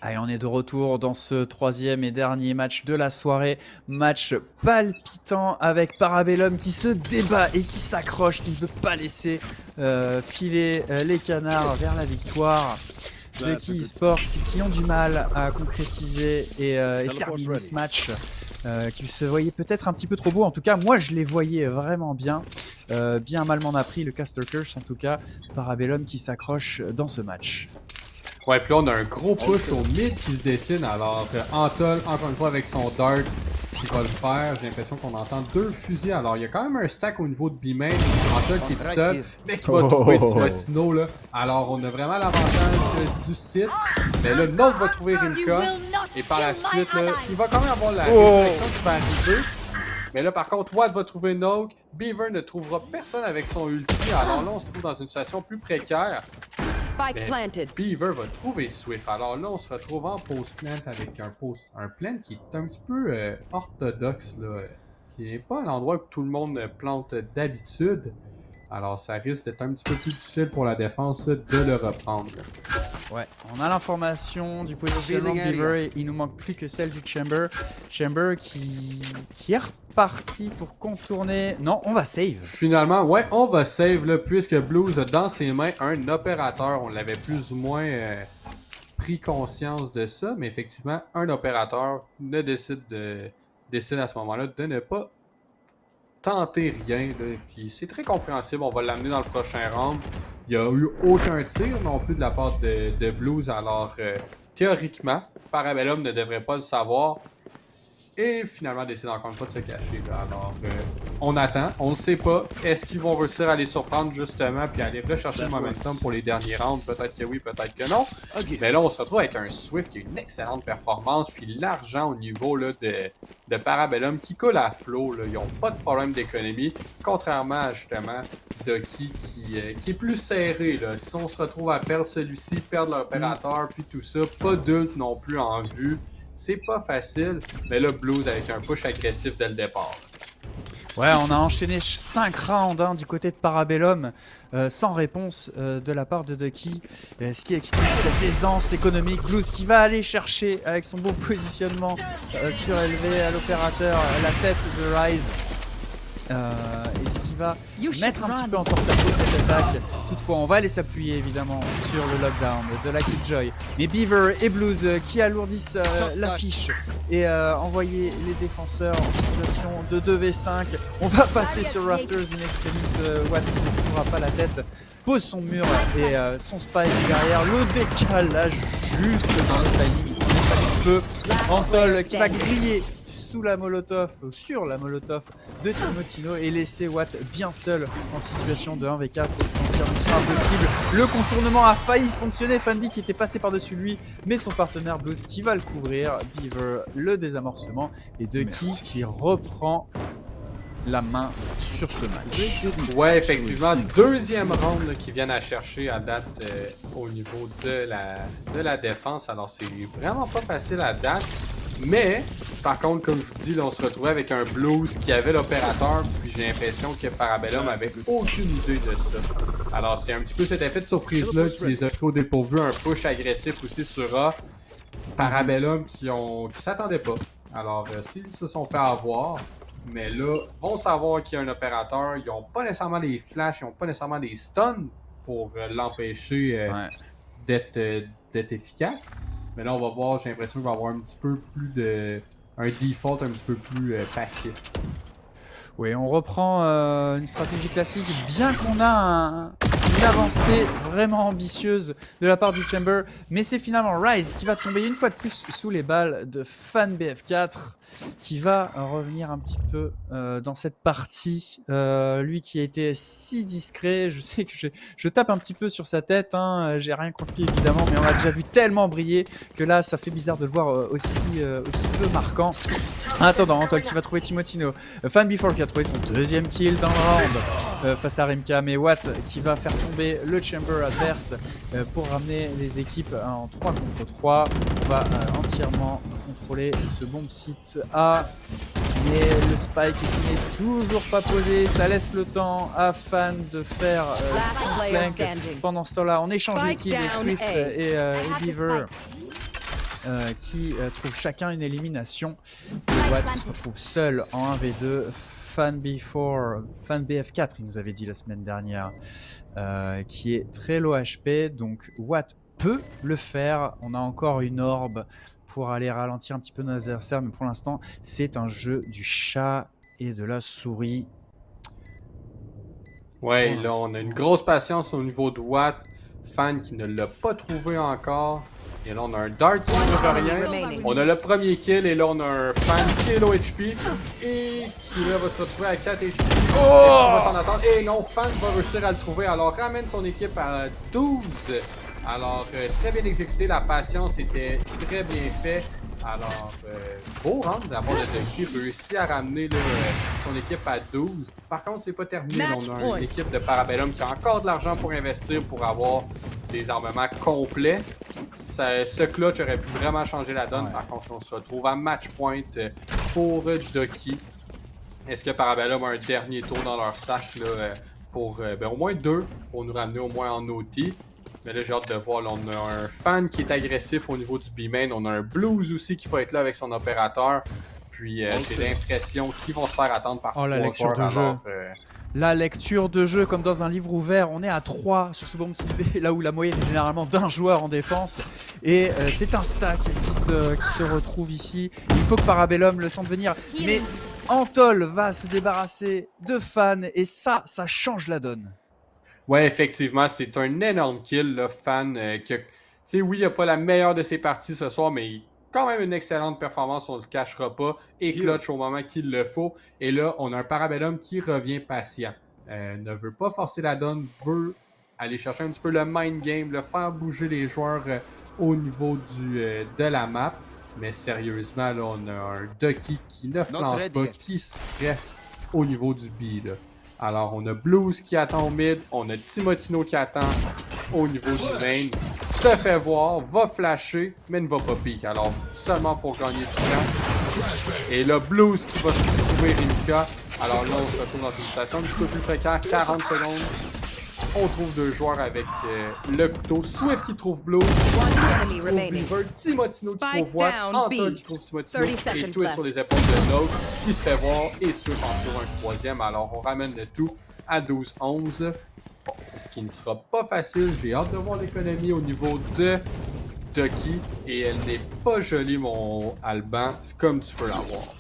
Allez, on est de retour dans ce troisième et dernier match de la soirée. Match palpitant avec Parabellum qui se débat et qui s'accroche, qui ne veut pas laisser filer les canards vers la victoire. Ducky Esports qui ont du mal à concrétiser et terminer ce match qui se voyait peut-être un petit peu trop beau. En tout cas, moi je les voyais vraiment bien. Bien mal m'en a pris le Caster Curse en tout cas. Parabellum qui s'accroche dans ce match. Ouais, puis là, on a un gros push au mid qui se dessine. Alors, Antol, encore une fois, avec son dart qui va le faire. J'ai l'impression qu'on entend 2 fusils. Alors, il y a quand même un stack au niveau de B-main. Antol qui est tout seul, mais qui va trouver du Swatino, là. Alors, on a vraiment l'avantage du site. Mais là, Note va trouver Rimka. Et par la suite, là, il va quand même avoir la résurrection qui va arriver. Mais là, par contre, Watt va trouver Noke. Beaver ne trouvera personne avec son ulti. Alors là, on se trouve dans une situation plus précaire. Beaver va trouver Swift. Alors là, on se retrouve en post-plant avec un plant qui est un petit peu orthodoxe, là, qui n'est pas un endroit où tout le monde plante d'habitude. Alors ça risque d'être un petit peu plus difficile pour la défense de le reprendre. Ouais, on a l'information du positionnement de Beaver et il nous manque plus que celle du Chamber. Chamber qui est reparti pour contourner... Non, on va save. Finalement, ouais, on va save là, puisque Blues a dans ses mains un opérateur. On l'avait plus ou moins pris conscience de ça, mais effectivement, un opérateur décide à ce moment-là de ne pas tenter rien. Là. Puis c'est très compréhensible, on va l'amener dans le prochain round. Il n'y a eu aucun tir non plus de la part de Blues, alors théoriquement, Parabellum ne devrait pas le savoir. Et finalement décide encore une fois de se cacher. Là. Alors on attend, on ne sait pas. Est-ce qu'ils vont réussir à les surprendre justement puis aller rechercher le momentum pour les derniers rounds? Peut-être que oui, peut-être que non. Okay. Mais là on se retrouve avec un Swift qui a une excellente performance puis l'argent au niveau là, de Parabellum qui coule à flot. Là. Ils n'ont pas de problème d'économie. Contrairement à justement Ducky qui est plus serré. Là. Si on se retrouve à perdre celui-ci, perdre l'opérateur puis tout ça, pas d'ult non plus en vue. C'est pas facile, mais là, Blues avec un push agressif dès le départ. Ouais, on a enchaîné 5 rounds du côté de Parabellum, sans réponse de la part de Ducky, ce qui explique cette aisance économique. Blues qui va aller chercher avec son bon positionnement surélevé à l'opérateur la tête de Ryze. Et ce qui va mettre un petit peu en porte-à-faux cette attaque. Toutefois, on va aller s'appuyer évidemment sur le lockdown de la Killjoy. Mais Beaver et Blues qui alourdissent l'affiche et envoyer les défenseurs en situation de 2v5. On va passer sur Rafters in extremis. Watt qui ne trouvera pas la tête. Pose son mur et son spike derrière. Le décalage juste dans le timing. Il s'en fallait peu. Antol qui va griller sous la molotov, sur la molotov de Timotino et laisser Watt bien seul en situation de 1v4 pour mission impossible. Le contournement a failli fonctionner, Fanby qui était passé par-dessus lui, mais son partenaire Blues qui va le couvrir, Beaver le désamorcement et Ducky qui reprend la main sur ce match. Ouais, effectivement, deuxième round là, qui viennent à chercher à date au niveau de la défense. Alors c'est vraiment pas facile à date. Mais, par contre, comme je vous dis, là, on se retrouvait avec un Blues qui avait l'opérateur, puis j'ai l'impression que Parabellum avait aucune idée de ça. Alors, c'est un petit peu cet effet de surprise-là qui les a pris au dépourvu, un push agressif aussi sur A. Parabellum qui s'attendaient pas. Alors, s'ils se sont fait avoir, mais là, vont savoir qu'il y a un opérateur, ils n'ont pas nécessairement des flashs, ils n'ont pas nécessairement des stuns pour l'empêcher d'être efficace. Mais là, on va voir, j'ai l'impression qu'il va y avoir un petit peu plus un default un petit peu plus passif. Oui, on reprend une stratégie classique, bien qu'on a une avancée vraiment ambitieuse de la part du Chamber, mais c'est finalement Ryze qui va tomber une fois de plus sous les balles de FanBF4, qui va revenir un petit peu dans cette partie. Lui qui a été si discret, je sais que je tape un petit peu sur sa tête, hein, j'ai rien contre lui évidemment, mais on l'a déjà vu tellement briller que là ça fait bizarre de le voir aussi peu marquant. En attendant, Antol qui va trouver Timotino, Fan4 qui a trouvé son deuxième kill dans le round face à Rimka, mais Watt qui va faire tomber le Chamber adverse pour ramener les équipes en 3 contre 3. On va entièrement contrôler ce bomb site A, mais le spike qui n'est toujours pas posé, ça laisse le temps à Fan de faire son flank. Pendant ce temps-là, on échange les kills de Swift et Beaver. qui trouvent chacun une élimination. Les Watts qui se retrouvent seuls en 1v2. Fan BF4, il nous avait dit la semaine dernière, qui est très low HP. Donc Watt peut le faire. On a encore une orbe pour aller ralentir un petit peu nos adversaires, mais pour l'instant, c'est un jeu du chat et de la souris. Ouais, là, on a une grosse patience au niveau de Watt. Fan qui ne l'a pas trouvé encore. Et là, on a un Dart qui ne veut rien. On a le premier kill et là, on a un Fan qui est low HP et qui là va se retrouver à 4 HP. On va s'en attendre. Et non, Fan va réussir à le trouver. Alors, ramène son équipe à 12. Alors, très bien exécuté. La patience était très bien faite. Alors, beau round d'avoir le Ducky réussi à ramener là, son équipe à 12. Par contre, c'est pas terminé. On a une équipe de Parabellum qui a encore de l'argent pour investir pour avoir des armements complets. Ce clutch aurait pu vraiment changer la donne. Par contre, on se retrouve à match point pour Ducky. Est-ce que Parabellum a un dernier tour dans leur sac là, pour au moins 2 pour nous ramener au moins en OT? Mais là, j'ai hâte de voir. Là, on a un Fan qui est agressif au niveau du B-main. On a un Blues aussi qui va être là avec son opérateur. Puis, j'ai l'impression qu'ils vont se faire attendre par la lecture de jeu. La lecture de jeu, comme dans un livre ouvert, on est à 3 sur ce bomb site B, là où la moyenne est généralement d'un joueur en défense. Et c'est un stack qui se retrouve ici. Il faut que Parabellum le sente venir. Mais Antol va se débarrasser de Fan et ça change la donne. Ouais, effectivement, c'est un énorme kill, le Fan. Tu sais, oui, il n'a pas la meilleure de ses parties ce soir, mais quand même une excellente performance, on ne le cachera pas. Et clutch au moment qu'il le faut. Et là, on a un Parabellum qui revient patient. Ne veut pas forcer la donne, veut aller chercher un petit peu le mind game, le faire bouger les joueurs au niveau de la map. Mais sérieusement, là, on a un Ducky qui ne flanche pas, qui reste au niveau du B, là. Alors, on a Blues qui attend au mid, on a Timotino qui attend au niveau du main, se fait voir, va flasher, mais ne va pas pique. Alors, seulement pour gagner du temps. Et là, Blues qui va se trouver Rimka. Alors là, on se retrouve dans une situation un petit peu plus précaire, 40 secondes. On trouve 2 joueurs avec le couteau. Swift qui trouve Blue. Beaver, Timotino qui trouve Watt. Antol qui trouve Timotino. Et tout est sur les épaules de Note qui se fait voir. Et Swift en trouve un troisième. Alors on ramène le tout à 12-11. Ce qui ne sera pas facile. J'ai hâte de voir l'économie au niveau de Ducky. Et elle n'est pas jolie, mon Alban. C'est comme tu peux l'avoir.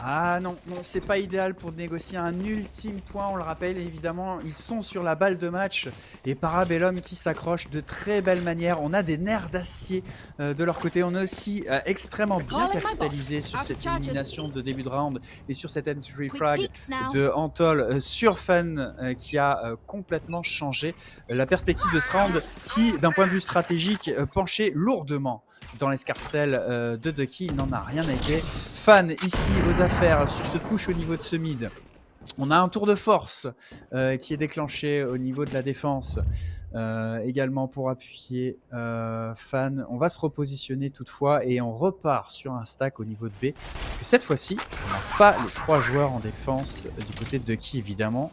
Ah non, c'est pas idéal pour négocier un ultime point, on le rappelle évidemment, ils sont sur la balle de match et Parabellum qui s'accroche de très belle manière. On a des nerfs d'acier de leur côté, on a aussi extrêmement bien capitalisé sur cette élimination de début de round et sur cette entry frag de Antol sur Fan qui a complètement changé la perspective de ce round qui, d'un point de vue stratégique, penchait lourdement dans l'escarcelle de Ducky. Il n'en a rien été. Fan ici aux affaires sur ce push au niveau de ce mid. On a un tour de force qui est déclenché au niveau de la défense également pour appuyer Fan. On va se repositionner toutefois et on repart sur un stack au niveau de B. Parce que cette fois-ci, on n'a pas les 3 joueurs en défense du côté de Ducky évidemment.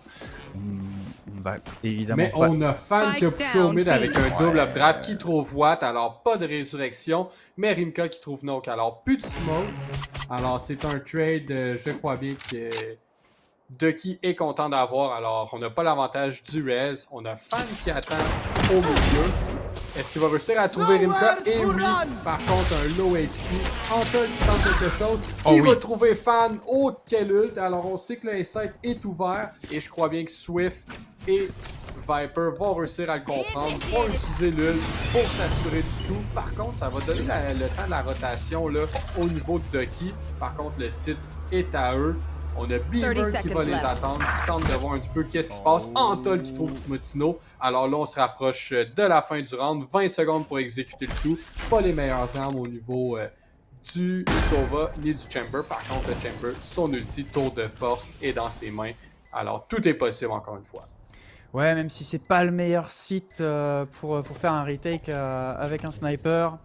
Évidemment mais on a Fan qui a poussé au mid avec un double updraft qui trouve Watt, alors pas de résurrection, mais Rimka qui trouve Noke, alors plus de smoke. Alors c'est un trade, je crois bien que Ducky est content d'avoir, alors on n'a pas l'avantage du res, on a Fan qui attend au milieu. Est-ce qu'il va réussir à trouver Rimka? Et oui, par contre un low HP. Antol qui tente quelque chose. Il va trouver Fan. Oh, quel ult. Alors on sait que le site est ouvert. Et je crois bien que Swift et Viper vont réussir à le comprendre. Vont utiliser l'ult pour s'assurer du tout. Par contre, ça va donner le temps de la rotation là, au niveau de Ducky. Par contre, le site est à eux. On a Beaver qui va les attendre, qui tente de voir un petit peu qu'est-ce qui se passe. Antol qui trouve Timotino. Alors là, on se rapproche de la fin du round. 20 secondes pour exécuter le tout. Pas les meilleures armes au niveau du Sova ni du Chamber. Par contre, le Chamber, son ulti, tour de force est dans ses mains. Alors, tout est possible encore une fois. Ouais, même si c'est pas le meilleur site pour faire un retake avec un sniper.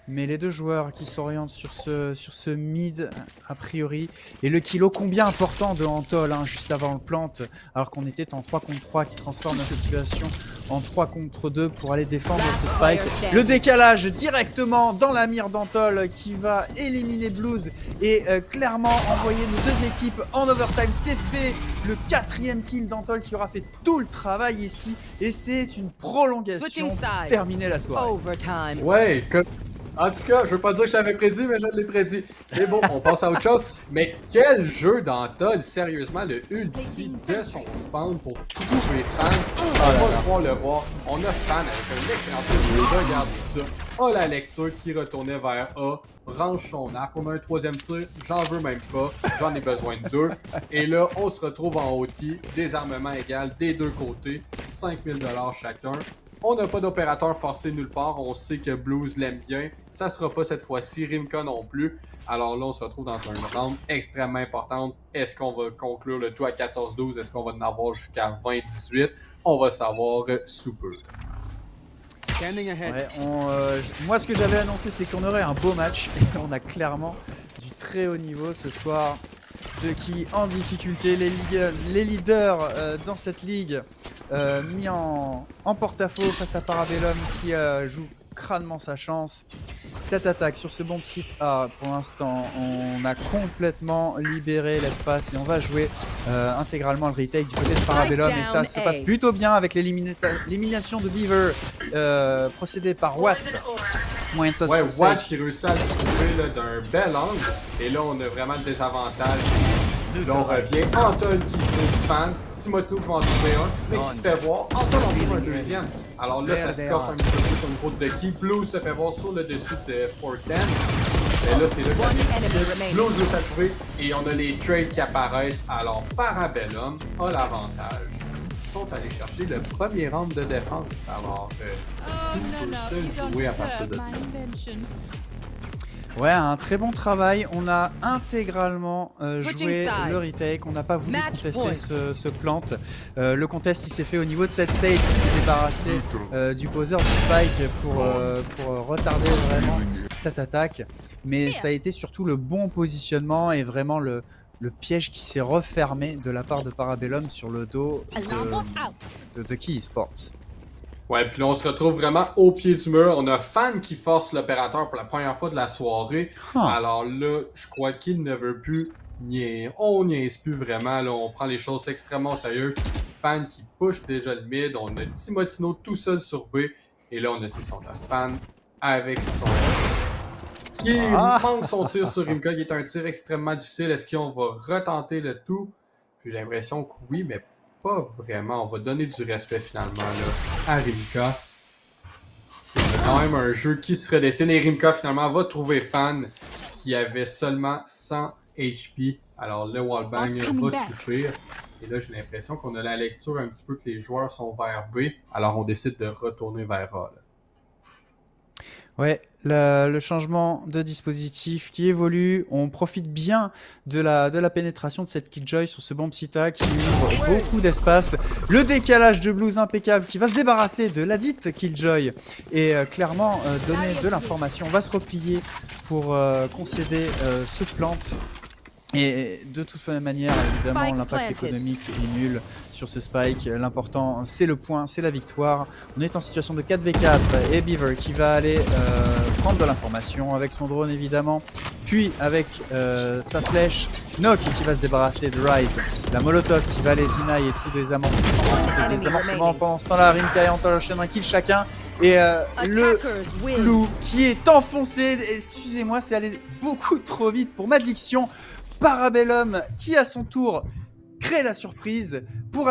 mais les deux joueurs qui s'orientent sur ce mid, a priori, et le kill ô combien important de Antol, hein, juste avant le plant, alors qu'on était en 3 contre 3, qui transforme la situation en 3 contre 2 pour aller défendre ce spike. Le décalage directement dans la mire d'Antol qui va éliminer Blues et clairement envoyer nos deux équipes en overtime. C'est fait, le 4e kill d'Antol qui aura fait tout le travail ici, et c'est une prolongation pour terminer la soirée. Ouais, en tout cas, je veux pas dire que je l'avais prédit, mais je l'ai prédit. C'est bon, on passe à autre chose. Mais quel jeu d'Antol, sérieusement, le ulti de son spawn pour tous les fans. On va pouvoir le voir. On a fan avec un excellent tir. Regardez ça. A la lecture qui retournait vers A. Range son arc. On a un 3e tir. J'en veux même pas. J'en ai besoin de 2. Et là, on se retrouve en OT. Désarmement égal des deux côtés. 5000$ chacun. On n'a pas d'opérateur forcé nulle part, on sait que Blues l'aime bien, ça sera pas cette fois-ci, Rimka non plus. Alors là, on se retrouve dans un round extrêmement important. Est-ce qu'on va conclure le tout à 14-12? Est-ce qu'on va en avoir jusqu'à 20-18? On va savoir sous peu. Ouais, moi, ce que j'avais annoncé, c'est qu'on aurait un beau match. Et on a clairement du très haut niveau ce soir. De qui en difficulté, les leaders dans cette ligue mis en porte-à-faux face à Parabellum qui joue crânement sa chance. Cette attaque sur ce bomb site A, pour l'instant, on a complètement libéré l'espace et on va jouer intégralement le retake du côté de Parabellum, et ça se passe plutôt bien avec l'élimination de Beaver procédée par Watt. Ouais, Watt qui réussit à le trouver d'un bel angle, et là on a vraiment le désavantage. Là on revient, Antol qui trouve fan, Timothée qui va en trouver un, mais qui se fait voir, Antol en trouve un deuxième. Alors là ça se casse un petit peu plus au niveau de qui. Blues se fait voir sur le dessus de Forten. Et là c'est là que ça vient. Blues veut s'attrouver et on a les trades qui apparaissent. Alors Parabellum a l'avantage. Ils sont allés chercher le premier round de défense. Alors tout peut se jouer à partir de là. Ouais, un très bon travail. On a intégralement joué le retake. On n'a pas voulu contester ce plant. Le contest, il s'est fait au niveau de cette sage qui s'est débarrassé du poser du spike pour retarder vraiment cette attaque. Mais ça a été surtout le bon positionnement et vraiment le piège qui s'est refermé de la part de Parabellum sur le dos de Key Esports. Ouais, puis là, on se retrouve vraiment au pied du mur. On a Fan qui force l'opérateur pour la première fois de la soirée. Alors là, je crois qu'il ne veut plus on niaise plus vraiment. Là, on prend les choses extrêmement au sérieux. Fan qui push déjà le mid. On a Timotino tout seul sur B. Et là, on a son Fan avec son... qui manque son tir sur Rimka, qui est un tir extrêmement difficile. Est-ce qu'on va retenter le tout? Puis j'ai l'impression que oui, mais pas vraiment. On va donner du respect finalement là, à Rimka. C'est quand même un jeu qui se redessine. Et Rimka finalement va trouver Fan qui avait seulement 100 HP. Alors le wallbang va suffire. Et là j'ai l'impression qu'on a la lecture un petit peu que les joueurs sont vers B. Alors on décide de retourner vers A. Là. Ouais, le changement de dispositif qui évolue, on profite bien de la pénétration de cette Killjoy sur ce bomb sita qui ouvre beaucoup d'espace. Le décalage de Blues impeccable qui va se débarrasser de la dite Killjoy et clairement donner de l'information. On va se replier pour concéder ce plant. Et de toute manière, évidemment, l'impact économique est nul sur ce spike. L'important, c'est le point, c'est la victoire. On est en situation de 4v4 et Beaver qui va aller prendre de l'information avec son drone, évidemment. Puis avec sa flèche, Nock qui va se débarrasser de Rise. La Molotov qui va aller deny et tout des amorcements. Pendant ce temps-là, Rimka et Antol enchaînent un kill chacun. Et le clou qui est enfoncé. Excusez-moi, c'est allé beaucoup trop vite pour ma diction. Parabellum qui à son tour crée la surprise